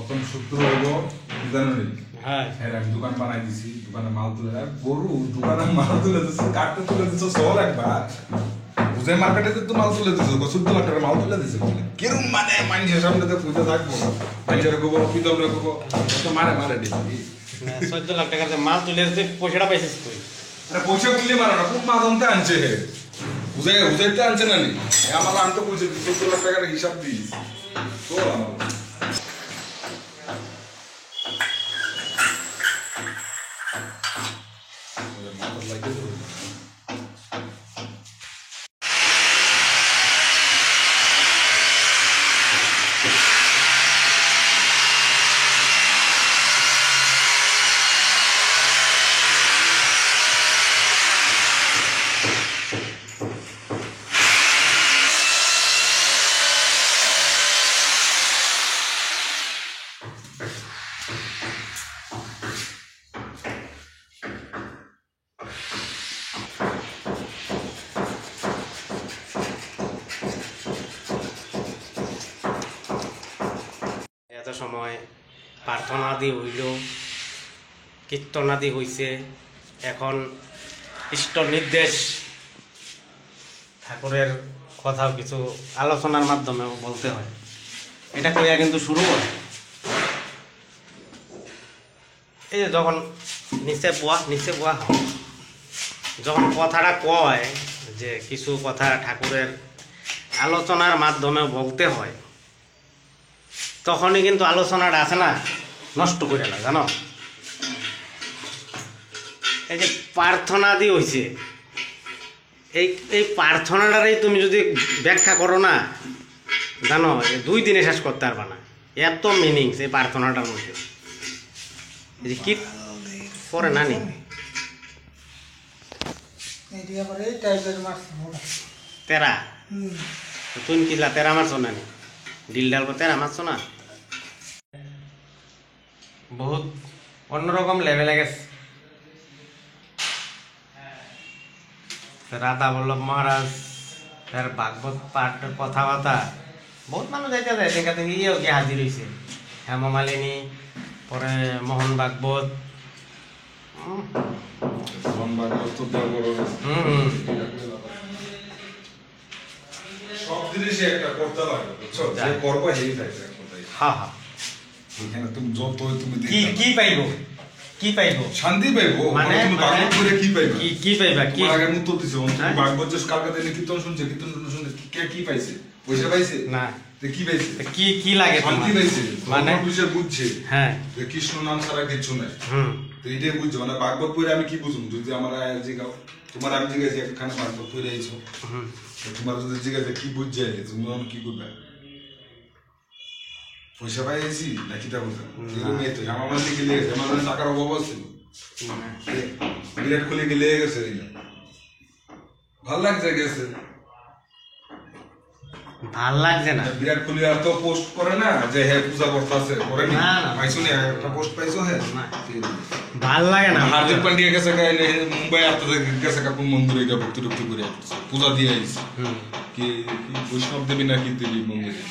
প্রথম সূত্র হলো কি জানো নি? হ্যাঁ আমি দোকান বানাই দিছি, দোকানে মাল তুলে গরু দোকানে মাল তুলে দিচ্ছ, কাটতে তুলে দিচ্ছ সল একবার বুঝে মার্কেটে তো মাল তুলে দিচ্ছ, 14 লাখ টাকার মাল তুলে দিছে বলে কিরম মানে মানুষের সামনে তো পুজো থাকবো মানুষের গোবর পিতল রে গোবর তো মারে মারে দিবি 14 লাখ টাকার মাল তুলে দিতে পয়সাটা পাইছিস তুই? আরে পয়সা বললি মারা না, খুব মাছ আনতে আনছে হে বুঝাইতে আনছে না নি আমার আমি তো বুঝে 14 লাখ টাকার হিসাব দিস তো আমার এত সময় প্রার্থনাদি হইল, কীর্তনাদি হইছে, এখন ইষ্ট নির্দেশ ঠাকুরের কথাও কিছু আলোচনার মাধ্যমেও বলতে হয়। এটা করিয়া কিন্তু শুরু হয় এই যে যখন নিচে বোয়া হয়, যখন কথাটা কয় যে কিছু কথা ঠাকুরের আলোচনার মাধ্যমে বলতে হয়, তখনই কিন্তু আলোচনাটা আছে না নষ্ট করে না, জানো। এই যে প্রার্থনা দিয়ে হয়েছে, এই প্রার্থনাটারই তুমি যদি ব্যাখ্যা করো না, জানো 2 দিনে শেষ করতে পারবা না, এত মিনিংস এই প্রার্থনাটার মধ্যে। এই যে কি পরে নানি তেরা তুই কিলা তেরা মারছো নানি, ডিল ডাল তেরা মারছো না, বহুত অন্যরকম লেভেলে গেছে। রাধা বল্লভ মহারাজ তার ভাগবত পাঠের কথাবার্তা বহুত মানুষ যাইতে যায়, দেখা থেকে ইয়েও গিয়ে হাজির হয়েছে, হেমমালিনী, পরে মোহন ভাগবত, সব জিনিসই একটা করতে লাগে, বুঝছো? যে করবা হেই থাকে কথাই। হ্যাঁ হ্যাঁ, এখানে তুমি যত তুমি কি পাইবো, কি পাইবো? শান্তি পাইবো, মানে তুমি ভাগবত করে কি পাইবা? কি পাইবা? কি আগে মুত্ত দিছো, তুমি ভাগবত যে কালকে দিনে কীর্তন শুনছে, কীর্তন শুনছে কি পাইছে? পয়সা পাইছে না, তো কি পাইছে? কি লাগে? শান্তি পাইছে, মানে বুঝছে হ্যাঁ যে কৃষ্ণ নাম ছাড়া কিছু নাই। তো এটাই বুঝছো, মানে ভাগবত পড়ে আমি কি বুঝুন? যদি আমার জিগাও, তোমার আমি জিজ্ঞাসা একখানে ভাগবত পড়ে আইছো, তোমার যদি জিজ্ঞাসা কি বুঝছে তুমি কি করবে? পয়সা পাইছি না কিটা বলছো? এরকম এই তো আমার মানে কি লেগেছে, আমার মানে টাকার অভাব ছিল, বিরাট কোহলি কি লেগে গেছে, ভাল লাগছে গেছে, ভাল লাগছে না। বিরাট কোহলি আর তো পোস্ট করে না যে হ্যাঁ পূজা করতেছে, করে না পাইছো না একটা পোস্ট পাইছো? হ্যাঁ ভাল লাগে না। হার্দিক পান্ডিয়া গেছে মুম্বাই আসতে গেছে কোন মন্দিরে গিয়ে ভক্তি টক্তি করে পূজা দিয়ে আইছে, কি বৈষ্ণব দেবী না কি দেবী মন্দিরে।